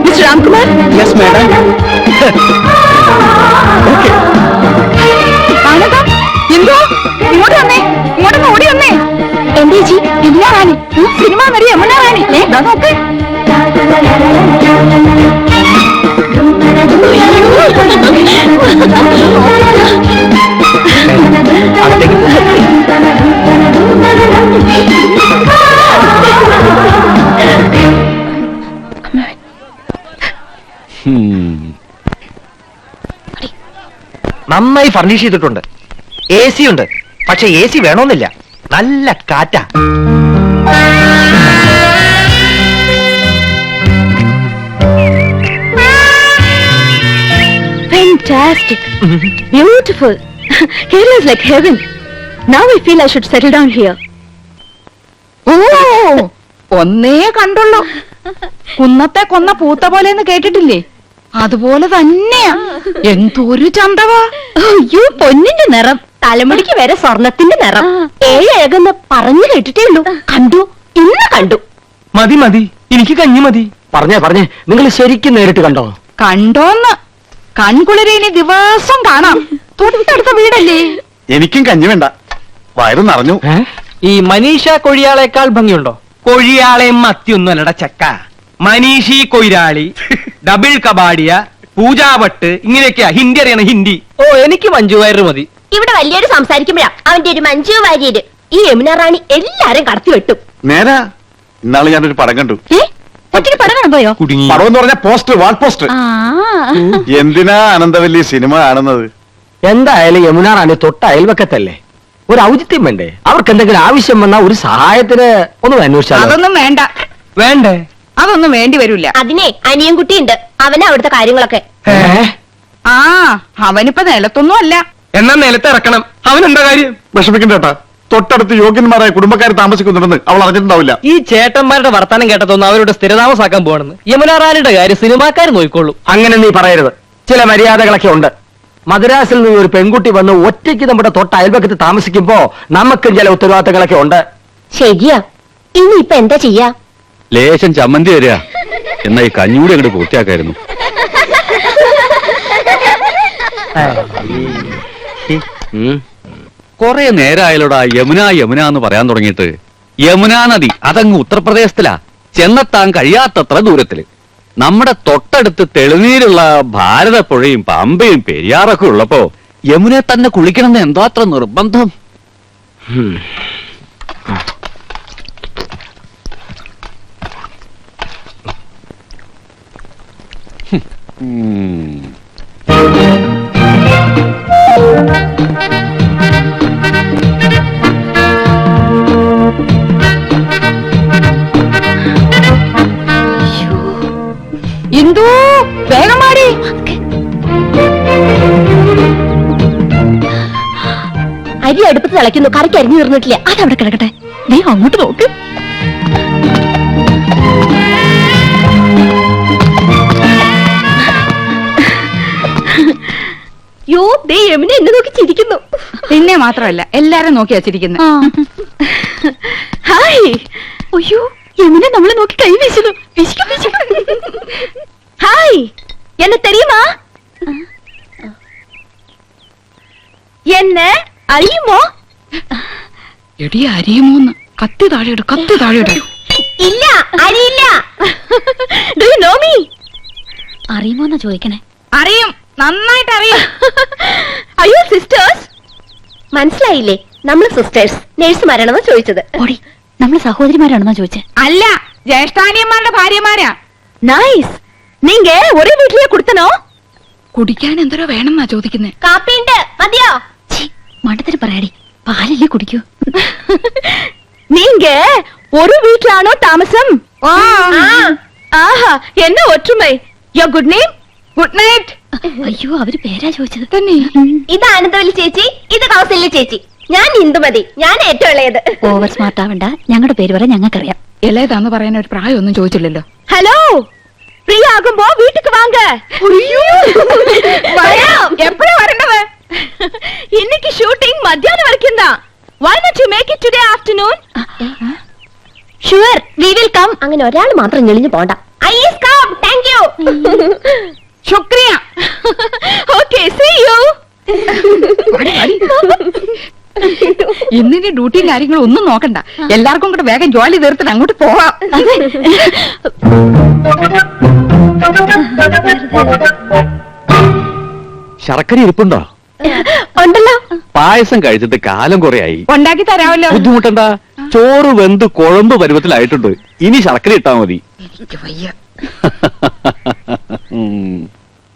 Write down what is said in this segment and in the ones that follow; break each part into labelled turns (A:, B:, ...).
A: Mister Ramkumar.
B: Yes madam.
A: എന്തോ ഇങ്ങോട്ട് വന്നേ, ഇങ്ങോട്ടൊന്ന് ഓടി വന്നേ. എന്തേ ജി? യമുന റാണി, സിനിമ നടി യമുന റാണി. നോക്ക്.
B: നന്നായി ഫർണിഷ് ചെയ്തിട്ടുണ്ട്. AC ഉണ്ട്, പക്ഷെ AC വേണമെന്നില്ല. നല്ല കാറ്റാ.
A: Fantastic. Beautiful. Kerala is like heaven. Now I feel I should settle down here.
C: ഓ, ഒന്നേ കണ്ടുള്ളൂ. കുന്നത്തെ കൊന്ന പൂത്ത പോലെന്ന് കേട്ടിട്ടില്ലേ? അതുപോലെ തന്നെയാ. എന്തൊരു ചന്തവാ.
A: അയ്യോ, പൊന്നിന്റെ നിറം, തലമുടിക്ക് വരെ സ്വർണത്തിന്റെ നിറം. ഏഴഴകെന്ന് പറഞ്ഞു കേട്ടിട്ടേ ഉള്ളൂ. കണ്ടു, ഇന്ന് കണ്ടു.
B: മതി മതി, എനിക്ക് കഞ്ഞി മതി. പറഞ്ഞേ നിങ്ങൾ ശരിക്കും നേരിട്ട് കണ്ടോ?
C: കണ്ടോന്ന് കൺകുളിരെ ഇനി ദിവസം കാണാം. തൊട്ടടുത്ത വീടല്ലേ.
D: എനിക്കും കഞ്ഞി വേണ്ട, വയറ് നിറഞ്ഞു.
B: ഈ മനീഷ കൊഴിയാളേക്കാൾ ഭംഗിയുണ്ടോ? കൊഴിയാളെ മത്തിയൊന്നും അല്ലട ചക്ക. മനീഷി കൊയിരാളി, ഡബിൾ കബാഡിയ, പൂജാവട്ട്, ഇങ്ങനെയൊക്കെയാ ഹിന്ദി അറിയണം. ഹിന്ദി. ഓ, എനിക്ക് മഞ്ജു വാര്യർ മതി.
A: ഇവിടെ വലിയൊരു സംസാരിക്കുമ്പോഴാ അവന്റെ ഒരു മഞ്ജു വാര്യര്. ഈ യമുന റാണി എല്ലാരും കടത്തി വെട്ടും.
D: നേരാ, ഇന്നാള് ഞാനൊരു പടം കണ്ടു.
A: ഒറ്റയ്ക്ക് പടം കാണാൻ പോയോ?
B: കുടുങ്ങി.
D: പടം എന്ന് പറഞ്ഞ പോസ്റ്റർ, വാൾ പോസ്റ്റർ. എന്തിനാ അനന്തവല്ലി സിനിമ കാണുന്നത്?
B: എന്തായാലും യമുന റാണി തൊട്ട അയൽവക്കത്തല്ലേ, ഒരു ഔചിത്യം വേണ്ടേ? അവർക്ക് എന്തെങ്കിലും ആവശ്യം വന്നാൽ ഒരു സഹായത്തിന് ഒന്ന് അന്വേഷിച്ചാൽ.
C: അതൊന്നും വേണ്ട.
B: വേണ്ടേ?
C: അതൊന്നും വേണ്ടി വരില്ല.
A: അതിനെ അനിയൻ കുട്ടിയുണ്ട്, അവനാ അവിടുത്തെ കാര്യങ്ങളൊക്കെ.
C: ആ, അവനിപ്പോ നിലത്തൊന്നും അല്ല.
B: എന്നാ നിലത്ത് ഇറക്കണം. അവനെന്താ കാര്യം?
D: വിഷമിക്കണ്ട ചേട്ടാ, തൊട്ടടുത്ത് യോഗ്യന്മാരായ കുടുംബക്കാർ താമസിക്കുന്നുണ്ടെന്ന് അവൾ അറിഞ്ഞിട്ടുണ്ടാവില്ല.
B: ഈ ചേട്ടന്മാരുടെ വർത്താനം കേട്ടതൊന്നും അവരോട് സ്ഥിരതാമസാക്കാൻ പോകണമെന്ന്. യമുന റാണിയുടെ കാര്യം സിനിമാക്കാർ നോക്കിക്കോളൂ. അങ്ങനെ നീ പറയരുത്. ചില മര്യാദകളൊക്കെ ഉണ്ട്. മദ്രാസിൽ നിന്ന് ഒരു പെൺകുട്ടി വന്ന് ഒറ്റയ്ക്ക് നമ്മുടെ തൊട്ട അയൽപക്കത്ത് താമസിക്കുമ്പോ നമുക്കും ചില ഉത്തരവാദിത്തങ്ങളൊക്കെ ഉണ്ട്.
A: ശരിയാ, ഇനി ഇപ്പൊ എന്താ ചെയ്യാ?
E: ലേശം ചമ്മന്തി തരിക, എന്നാ ഈ കഞ്ഞൂടി അങ്ങോട്ട് പൂർത്തിയാക്കായിരുന്നു. കൊറേ നേരമായാലോടാ യമുന യമുന എന്ന് പറയാൻ തുടങ്ങിയിട്ട്. യമുനാ നദി അതങ്ങ് ഉത്തർപ്രദേശത്തിലാ, ചെന്നെത്താൻ കഴിയാത്തത്ര ദൂരത്തില്. നമ്മുടെ തൊട്ടടുത്ത് തെളിനീരുള്ള ഭാരതപ്പുഴയും പമ്പയും പെരിയാറൊക്കെ ഉള്ളപ്പോ യമുനെ തന്നെ കുളിക്കണമെന്ന് എന്തോ അത്ര നിർബന്ധം.
C: ഇന്ദു, വേഗം മാറി.
A: അരി അടുപ്പത്ത് തിളയ്ക്കുന്നു, കറിക്ക് അരിഞ്ഞു തീർന്നിട്ടില്ല. അതവിടെ കിടക്കട്ടെ, നീ അങ്ങോട്ട് നോക്ക്. യോ, ദേ യമുന എന്നെ നോക്കി ചിരിക്കുന്നു.
C: പിന്നെ മാത്രമല്ല, എല്ലാരും നോക്കി വച്ചിരിക്കുന്നു.
A: ഹായ്. അയ്യോ, യമുന നമ്മളെ നോക്കി കൈ വീശുന്നു. ഹായ്, എന്നെ തെരിയുമാ? എന്നെ അറിയുമോ?
C: എടി, അരിയുമോന്ന്? കത്തി താഴെയിട്, കത്തി താഴെയിട്.
A: ഇല്ല, അറിയില്ല. Do you know me? അറിയുമോന്നാ ചോദിക്കണേ.
C: അറിയും, നന്നായിട്ട് അറിയും.
A: അയ്യോ, സിസ്റ്റേഴ്സ്. മനസ്സിലായില്ലേ? നമ്മള് സിസ്റ്റേഴ്സ്, നേഴ്സുമാരാണെന്നാ ചോദിച്ചത്. ഓടി, നമ്മള് സഹോദരിമാരാണെന്നാ ചോദിച്ചത്.
C: അല്ല, ജ്യേഷ്ഠാനിയന്മാരുടെ ഭാര്യമാരാ.
A: നൈസ്. നീങ്ക ഒരേ വീട്ടിലേ കൊടുത്തനോ?
C: കുടിക്കാൻ എന്തോ വേണമെന്നാ ചോദിക്കുന്നേ.
A: കാപ്പിയുണ്ട്, മതിയോ? മണ്ടത്തിന് പറയാടി, പാലല്ലേ കുടിക്കൂ. നീങ്ക ഒരു വീട്ടിലാണോ താമസം? ആഹാ, എന്നെ ഒറ്റുമൈ. യോ ഗുഡ് നെയിം?
C: Good night.
A: അയ്യോ, അവര് പേരാ ചോദിച്ചത്.
C: തന്നെ.
A: ഇത് ആനന്ദവല്ലി ചേച്ചി, ഇത് കൗസല്യ ചേച്ചി. ഞാൻ ഇന്ദുമതി, ഞാൻ ഏറ്റവും ഇളയത്. ഓവർ സ്മാർട്ട് ആവണ്ട, ഞങ്ങളുടെ പേര് വരെ ഞങ്ങൾക്കറിയാം.
C: ഇളയതാന്ന് പറയാൻ ഒരു പ്രായമൊന്നും ചോദിച്ചില്ലല്ലോ.
A: ഹലോ, ഫ്രീ ആകുമ്പോ വീട്ടിക്ക് വാങ്ക.
C: എപ്പോഴാ വരേണ്ടത്?
A: ഇന്നിക്ക് ഷൂട്ടിംഗ് മധ്യാഹ്നം വരയ്ക്കുന്ന. Why not you make it today afternoon? Sure, we will come. അങ്ങനെ ഒരാൾ മാത്രം ഞെളിഞ്ഞു പോണ്ട. I
C: ശുക്രിയ.
A: Okay, see you.
C: ഇന്നിന്റെ ഡ്യൂട്ടിയും കാര്യങ്ങളും ഒന്നും നോക്കണ്ട. എല്ലാവർക്കും കൂടെ വേഗം ജോലി തീർത്തിട്ട് അങ്ങോട്ട് പോവാം.
E: ശർക്കര ഇരിപ്പുണ്ടോ?
A: ഉണ്ടല്ലോ.
E: പായസം കഴിച്ചിട്ട് കാലം കുറയായി.
C: ഉണ്ടാക്കി തരാമല്ലോ.
E: ബുദ്ധിമുട്ടണ്ട, ചോറ് വെന്ത് കുഴമ്പ് പരുവത്തിലായിട്ടുണ്ട്. ഇനി ശർക്കര ഇട്ടാ മതി.
C: എനിക്ക് വയ്യ.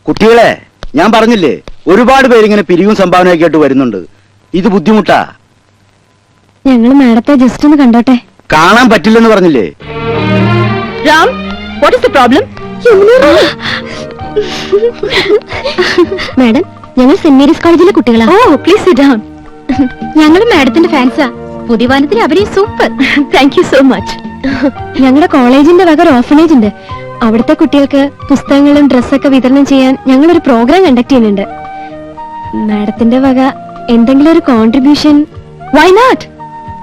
F: കുട്ടികളെ, ഞാൻ പറഞ്ഞില്ലേ, ഒരുപാട് പേരിങ്ങനെ പിരിവും സംഭാവനയൊക്കെ ആയിട്ട് വരുന്നുണ്ട്. ഇത് ബുദ്ധിമുട്ടാ.
A: ഞങ്ങൾ മാഡത്തെ ജസ്റ്റ് ഒന്ന് കണ്ടോട്ടെ.
F: കാണാൻ പറ്റില്ലെന്ന് പറഞ്ഞില്ലേ?
A: Ram, what is the problem? Madam, ഞങ്ങൾ സെന്റ് മേരീസ് കോളേജിലെ കുട്ടികളാ. ഓ, പ്ലീസ് സിറ്റ് ഡൗൺ. ഞങ്ങൾ മാഡത്തിന്റെ ഫാൻസാ. പുതിയ വാനത്തിന് അഭിനയം super. Thank you so much. ഞങ്ങളുടെ കോളേജിന്റെ വക ഒരു ഓർഫനേജ് ഉണ്ട്. അവിടുത്തെ കുട്ടികൾക്ക് പുസ്തകങ്ങളും ഡ്രസ്സൊക്കെ വിതരണം ചെയ്യാൻ ഞങ്ങളൊരു പ്രോഗ്രാം കണ്ടക്ട് ചെയ്യുന്നുണ്ട്. മാഡത്തിന്റെ വക എന്തെങ്കിലും ഒരു കോൺട്രിബ്യൂഷൻ? Why not?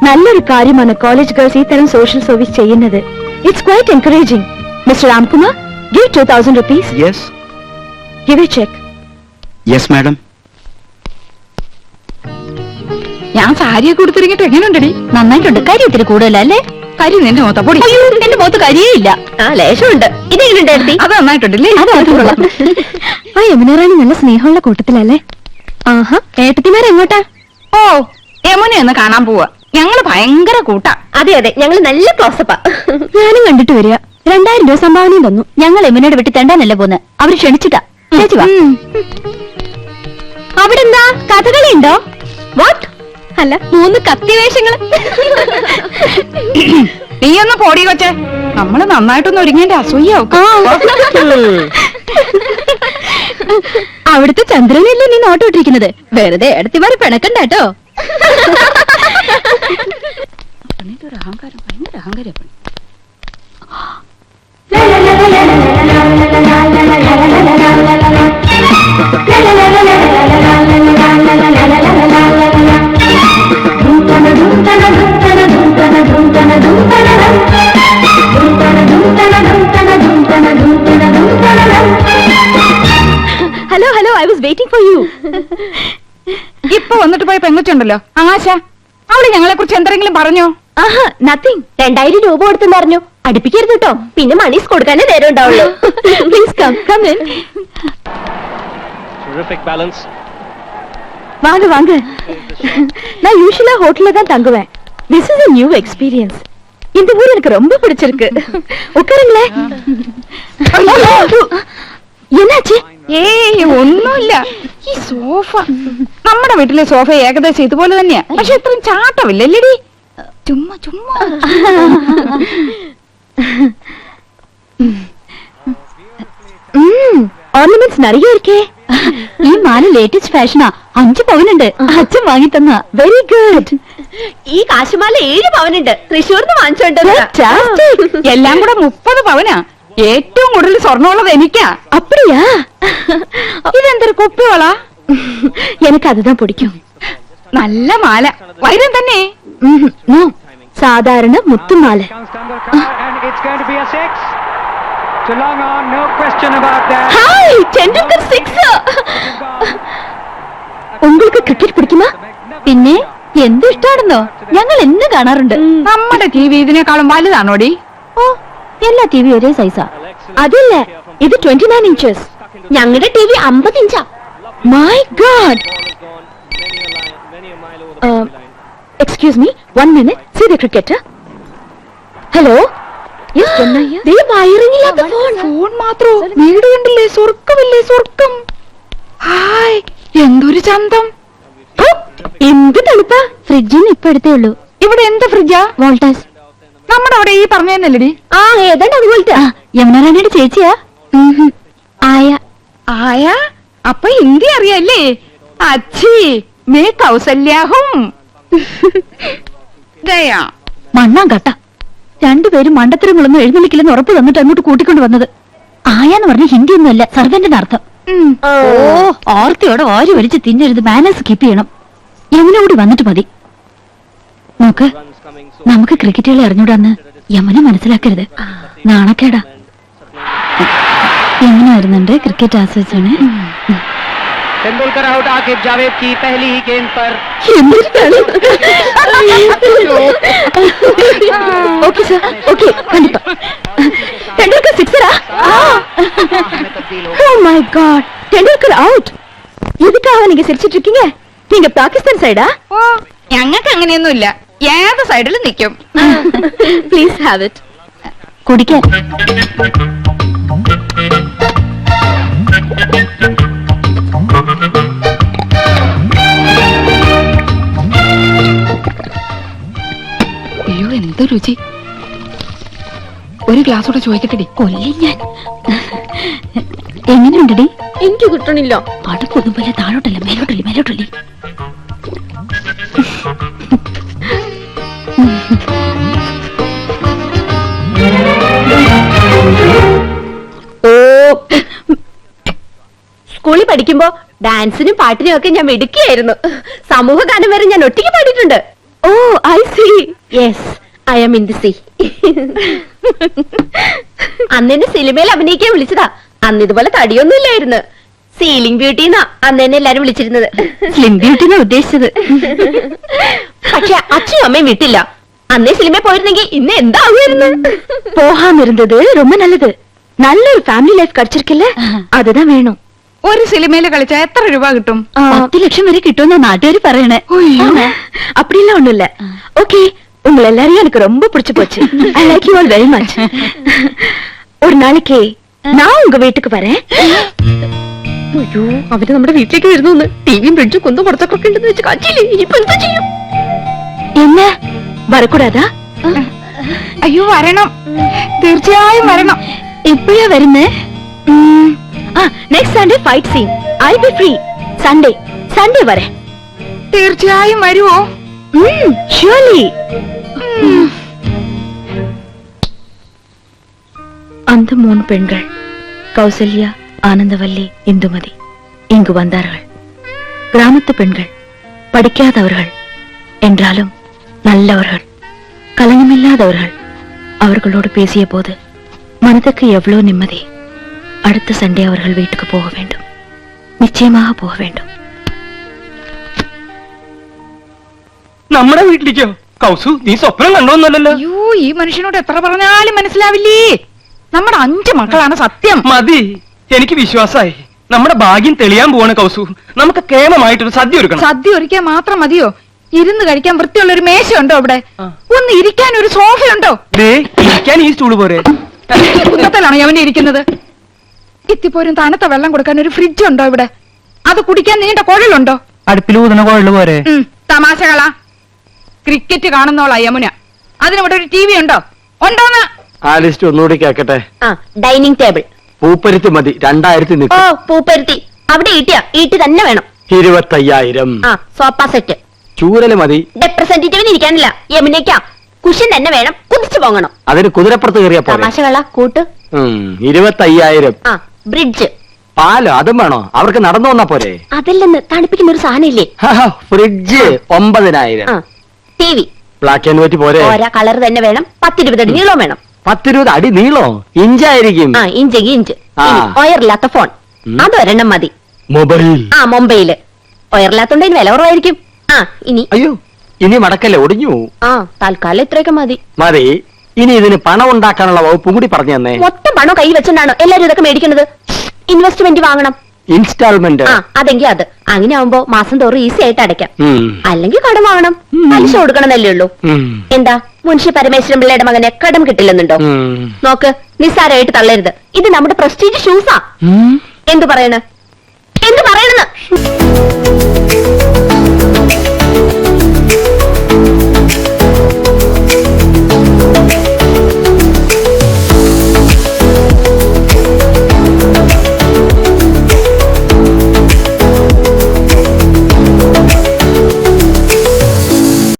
A: നല്ലൊരു കാര്യമാണ് കോളേജ് ഗേൾസ് ഈ തരം സോഷ്യൽ സർവീസ് ചെയ്യുന്നത്. It's quite encouraging. Mister Ramkumar, give 2000 rupees.
F: Yes,
A: Give a check.
F: Yes madam.
C: ഞാൻ സാരിയൊക്കെ കൊടുത്തിരിക്കട്ടെ, എങ്ങനെയുണ്ടടി?
A: നന്നായിട്ടുണ്ട്. കരി ഇത്തിരി കൂടുതലല്ലേ?
C: കരി നിന്റെ മൊത്തം പൊടി.
A: അയ്യോ, എന്റെ മുഖത്ത് കരിയേ ഇല്ല. ആ, ലേശമുണ്ട്. ഇതെങ്ങനെയുണ്ടായിരുന്നു?
C: അത് നന്നായിട്ടുണ്ടല്ലേ?
A: ആ യമുനാറാണി നല്ല സ്നേഹമുള്ള കൂട്ടത്തിലല്ലേ? ആഹാ, ഏട്ടത്തിമാരെങ്ങോട്ടാ?
C: ഓ, യമുന ഒന്ന് കാണാൻ പോവാ. ഞങ്ങള് ഭയങ്കര കൂട്ടാ.
A: അതെ അതെ, ഞങ്ങൾ നല്ല ക്ലോസപ്പാ. ഞാനും കണ്ടിട്ട് വരിക. 2000 രൂപ സംഭാവനയും തന്നു. ഞങ്ങൾ യമുനയുടെ വീട്ടിൽ തെണ്ടാനല്ലേ പോന്ന്. അവര് ക്ഷണിച്ചിട്ടാ. ചേച്ചി വാ. അവിടെ എന്താ കഥകളി ഉണ്ടോ? വാട്ട്? അല്ല, 3 കത്തിവേഷങ്ങള്.
C: നീ ഒന്ന് പോടി കൊച്ചെ. നമ്മള് നന്നായിട്ടൊന്ന് ഒരുങ്ങേണ്ട അസൂയാവും.
A: അവിടുത്തെ ചന്ദ്രനല്ലേ നീ നോട്ടോട്ടിരിക്കുന്നത്? വെറുതെ എടുത്തിമാരെ പിണക്കണ്ട കേട്ടോ.
C: അഹങ്കാരം, ഭയങ്കര അഹങ്കാരം.
A: Hello hello, I was waiting for you.
C: ഇപ്പൊ വന്നിട്ട് പോയ പെങ്കൊച്ചുണ്ടല്ലോ ആശ, അവള് ഞങ്ങളെ കുറിച്ച് എന്തെങ്കിലും പറഞ്ഞോ?
A: ആഹാ, നത്തിങ്. 2000 രൂപ കൊടുത്തെന്ന് പറഞ്ഞു. അടുപ്പിക്കരുത് കേട്ടോ, പിന്നെ മണീസ് കൊടുക്കാനേ നേരം ഉണ്ടാവുള്ളൂ. Please come come in. வாங்க வாங்க. நான் யூஷுவலா ஹோட்டல்ல தான் தங்குவேன். This is a new experience. இந்த ஊர் எனக்கு ரொம்ப பிடிச்சிருக்கு. உட்காருங்களேன். என்னாச்சு?
C: ഏയ് ഒന്നുമില്ല. ഈ സോഫ, നമ്മുടെ വീട്ടിലെ സോഫ ഏകദേശം ഇതുപോലെ തന്നെയാ. പക്ഷെ ഇത്രയും ചാട്ടമില്ലല്ലേടി. ചുമ്മാ ചുമ്മാ.
A: ഓർണമെന്റ്സ് നിറയെ ഇരിക്കേ. ഈ മാല ലേറ്റസ്റ്റ് ഫാഷനാ. 5 പവനുണ്ട്. അച്ഛൻ വാങ്ങി തന്ന. Very good. ഈ കാശുമാല 7 പവനുണ്ട്. തൃശ്ശൂർന്ന് വാങ്ങിച്ചോണ്ട്.
C: എല്ലാം കൂടെ 30 പവനാ. ഏറ്റവും കൂടുതൽ സ്വർണ്ണമുള്ളത് എനിക്കാ.
A: அப்படியா?
C: ഇതെന്തൊരു കുപ്പിവള?
A: எனக்கு அதுதான் பிடிக்கும்.
C: നല്ല മാല, വൈരം തന്നെ.
A: നോ, സാധാരണ മുത്തുമാല. ഹായ്, ടെണ്ടുൽക്കർ 6. உங்களுக்கு ക്രിക്കറ്റ് പിടിക്കുമോ? പിന്നെ എന്ത് ഇഷ്ടാണെന്നോ? ഞങ്ങൾ എന്ന് കാണാറുണ്ട്.
C: നമ്മുടെ ടിവി ഇതിനേക്കാളും വലുതാണോടി?
A: ഓ, എല്ലാ ടിവി ഒരേ സൈസാ. അതല്ല, ഇത് 29 ഇഞ്ചസ്. ഞങ്ങളുടെ ടിവി 50 ഇഞ്ചാ. My god. Excuse me, 1 minute. See the cricketer. Hello.
C: Phone മാത്രോ? വീട് കണ്ടില്ലേ? സ്വർഗമില്ലേ? സ്വർഗം. ഹായ്, എന്തൊരു ചന്തം.
A: എന്ത് തണുപ്പാ. ഫ്രിഡ്ജിന്ന് ഇപ്പൊ എടുത്തേ ഉള്ളൂ.
C: ഇവിടെ എന്ത് ഫ്രിഡ്ജാ?
A: വോൾട്ടാസ്.
C: നമ്മുടെ അവിടെ ഈ പറഞ്ഞതല്ലടി.
A: ആ, ഏതാണ്ട് അതുപോലത്തെ. യമുനാറാണിയുടെ ചേച്ചിയാ. ആയ.
C: ആയ? അപ്പൊ ഹിന്ദി അറിയാല്ലേ? അച്ഛി മേ കൗസല്യാഹും. ഗയാ.
A: മണ്ണാൻ കട്ട. 2 പേരും മണ്ടത്തരങ്ങളൊന്നും എഴുന്നള്ളിക്കില്ലെന്ന് ഉറപ്പ് തന്നിട്ട് അങ്ങോട്ട് കൂട്ടിക്കൊണ്ട് വന്നത്. ആയാന്ന് പറഞ്ഞ ഹിന്ദി ഒന്നുമല്ല, സർവന്റിന്റെ അർത്ഥം. ഓ, ഓർത്തിയോടെ വാരി വലിച്ച് തിന്നരുത്. മാനേഴ്സ് കീപ്പ് ചെയ്യണം. യമുന കൂടി വന്നിട്ട് മതി. നോക്ക്, നമുക്ക് ക്രിക്കറ്റുകളെ അറിഞ്ഞൂടാന്ന് യമുന മനസ്സിലാക്കരുത്. നാണക്കേടാ. വരുന്നുണ്ട് ക്രിക്കറ്റ് ആസ്വദിച്ചാണ്.
B: तेंदुलकर आउट आकिब जावेद की पहली ही गेंद पर
A: ஓகே சார், ஓகே, கண்டிப்பா. தெண்டுல்கர் சிக்ஸரா? Oh my god, Tendulkar out. எதுக்காக நீங்க சிரிச்சிட்டு இருக்கீங்க? நீங்க பாகிஸ்தான் சைடா?
C: ഓ ഞങ്ങൾക്ക് അങ്ങനെയൊന്നുമില്ല, ഏത് സൈഡിലും നിൽക്കും.
A: Please have it. കുടിക്കാൻ.
C: അയ്യോ എന്ത് രുചി. ഒരു ഗ്ലാസ് കൂടെ ചോദിക്കട്ടെടി.
A: കൊല്ലി ഞാൻ. എങ്ങനെയുണ്ടടി? എനിക്ക് കിട്ടണില്ല. അടുപ്പൊന്നും പോലെ താഴോട്ടല്ല മേലോട്ടല്ലേ മേലോട്ടല്ലേ. സ്കൂളിൽ പഠിക്കുമ്പോ ഡാൻസിനും പാട്ടിനും ഒക്കെ ഞാൻ മിടുക്കിയായിരുന്നു. സമൂഹ ഗാനം വരെ ഞാൻ ഒറ്റയ്ക്ക് പാടിയിട്ടുണ്ട്. Oh I see. Yes, I am in the sea. അന്നെന്നെ സിനിമയിൽ അഭിനയിക്കാൻ വിളിച്ചതാ. അന്ന് ഇതുപോലെ തടിയൊന്നും ഇല്ലായിരുന്നു. സീലിംഗ് ബ്യൂട്ടി എന്നാ അന്ന് എന്നെ എല്ലാരും വിളിച്ചിരുന്നത്. സ്ലിം ബ്യൂട്ടിന്നാ ഉദ്ദേശിച്ചത്. പക്ഷെ അച്ഛനും അമ്മയും വിട്ടില്ല. അന്നേ സിനിമയിൽ പോയിരുന്നെങ്കിൽ ഇന്ന് എന്താകുമായിരുന്നു? പോകാമിരുന്നത് ரொம்ப நல்லது. നല്ലൊരു ഫാമിലി ലൈഫ് கிடைச்சிருக்குல்ல, அதுதான் வேணும்.
C: ഒരു സിനിമയിൽ കളിച്ചാ എത്ര രൂപ കിട്ടും?
A: 10 ലക്ഷം വരെ കിട്ടുമെന്നാ നാട്ടുകാർ പറയണേ. அப்படிலாம் ஒண்ணும் இல்ல. ஓகே, உங்களை எல்லாரையும் எனக்கு ரொம்ப பிடிச்சு போச்சு. I like you all very much. ஒரு நாளைக்கு நான் உங்க வீட்டுக்கு வரேன். അയ്യോ, അവര് നമ്മുടെ വീട്ടിലേക്ക് വരുന്നു. ടിവിയും ഫ്രിഡ്ജും കൊന്നും പുറത്തൊക്കെ ഉണ്ടെന്ന് വെച്ച് കാച്ചില്ലേ. ഇനിയിപ്പോ എന്താ ചെയ്യും? എന്നെ വരക്കൂടാതാ?
C: അയ്യോ വരണം, തീർച്ചയായും വരണം.
A: എപ്പോഴാ വരുന്നേ? Next Sunday fight scene. I be free. Sunday Sunday വരെ.
C: തീർച്ചയായും വരുവോ?
A: ஷியோர்லி. அந்த 3 பெண்கள் கௌசல்யா, ஆனந்தவல்லி, இந்துமதி இங்கு வந்தார்கள். கிராமத்து பெண்கள், படிக்காதவர்கள் என்றாலும் நல்லவர்கள், கலங்கமில்லாதவர்கள். அவர்களோடு பேசிய போது மனதுக்கு எவ்வளவு நிம்மதி. அடுத்த சண்டே அவர்கள் வீட்டுக்கு போக வேண்டும். நிச்சயமாக போக வேண்டும்.
B: നമ്മുടെ വീട്ടിലേക്കോ? കൗസു, നീ സ്വപ്നം കണ്ടോന്നല്ലോ.
C: അയ്യോ, ഈ മനുഷ്യനോട് എത്ര പറഞ്ഞാലും മനസ്സിലാവില്ലേ. നമ്മുടെ 5 മക്കളാണ് സത്യം.
B: മതി, എനിക്ക് വിശ്വാസായി. നമ്മുടെ ഭാഗ്യം തെളിയാൻ പോവാണ് കൗസു. നമുക്ക് കേമമായിട്ടൊരു സദ്യ ഒരുക്കണം.
C: സദ്യ ഒരുക്കാൻ മാത്രം മതിയോ? ഇരുന്ന് കഴിക്കാൻ വൃത്തിയുള്ള ഒരു മേശയുണ്ടോ അവിടെ? ഒന്ന് ഇരിക്കാൻ ഒരു സോഫയുണ്ടോ?
B: ഇരിക്കാൻ ഈ സ്റ്റൂള് പോരെ?
C: കുന്നത്തിലാണോ അവന് ഇരിക്കുന്നത്? ഇത്തിപ്പോരും തണുത്ത വെള്ളം കൊടുക്കാൻ ഒരു ഫ്രിഡ്ജ് ഉണ്ടോ ഇവിടെ? അത് കുടിക്കാൻ നീണ്ട കുഴലുണ്ടോ?
B: അടുപ്പിൽ ഊതുന്ന കുഴല് പോരെ?
C: തമാശകളാ. ക്രിക്കറ്റ് കാണുന്നോളാ യമുന. അതിനിവിടെ ഒരു TV ഉണ്ടോ? ഉണ്ടോന്ന്?
F: ആ ലിസ്റ്റ് ഒന്നുകൂടി കേക്കട്ടെ.
A: Dining table.
F: പൂപ്പരുത്തി മതി, 2000
A: ഓ,
F: നിൽക്കും.
A: പൂപ്പരുത്തി. അവിടെ ഈട്ടി തന്നെ വേണം.
F: 25,000.
A: Sofa set.
F: ചൂരല് മതി.
A: റെപ്രസെന്റേറ്റീവിന് ഇരിക്കാനില്ല, യമുനയ്ക്കാ. കുഷൻ തന്നെ വേണം, കുതിച്ചു പോകണം.
F: അതിന് കുതിരപ്പുറത്ത് കയറിയാ പോലെ.
A: തമാശകള കൂട്ട്.
F: 25,000.
A: ബ്രിഡ്ജ്.
F: പാലോ അതും വേണോ? അവർക്ക് നടന്നു വന്നാ പോരെ?
A: അതില്ലെന്ന് തണുപ്പിക്കുന്ന ഒരു സാധനം ഇല്ലേ?
F: Fridge 9,000.
A: TV.
F: Black and white പോരെ?
A: ഓരോ കളർ തന്നെ വേണം. 10-20 അടി നീളം വേണം.
F: 10-20 അടി നീളോ? ഇഞ്ചായിരിക്കും.
A: ഇഞ്ചെങ്കിൽ ഇഞ്ച്.
F: ആ.
A: ഒയറില്ലാത്ത ഫോൺ അതൊരെണ്ണം മതി.
F: മൊബൈൽ.
A: മൊബൈല്. ഒയറില്ലാത്തോണ്ട് ഇതിന് വില കുറവായിരിക്കും. ഇനി
F: അയ്യോ, ഇനി മടക്കല്ലേ, ഒടിഞ്ഞു.
A: തൽക്കാലം ഇത്രയൊക്കെ മതി.
F: മതി. ഇനി ഇതിന് പണം ഉണ്ടാക്കാനുള്ള വകുപ്പും കൂടി പറഞ്ഞു തന്നെ.
A: മൊത്തം പണം കൈ വെച്ചിട്ടാണോ എല്ലാരും ഇതൊക്കെ മേടിക്കുന്നത്? ഇൻവെസ്റ്റ്മെന്റ് വാങ്ങണം.
F: ഇൻസ്റ്റാൾമെന്റ്.
A: അതെങ്കിൽ അത്. അങ്ങനെ ആവുമ്പോ മാസം തോറും ഈസി ആയിട്ട് അടയ്ക്കാം. അല്ലെങ്കിൽ കടം വാങ്ങണം. പലിശ കൊടുക്കണമെന്നല്ലേ ഉള്ളൂ. എന്താ മുൻഷി പരമേശ്വരൻ പിള്ളയുടെ മകനെ കടം കിട്ടില്ലെന്നുണ്ടോ? നോക്ക്, നിസ്സാരമായിട്ട് തള്ളരുത്. ഇത് നമ്മുടെ പ്രസ്റ്റീജ് ഷൂസാ. എന്തു പറയണ?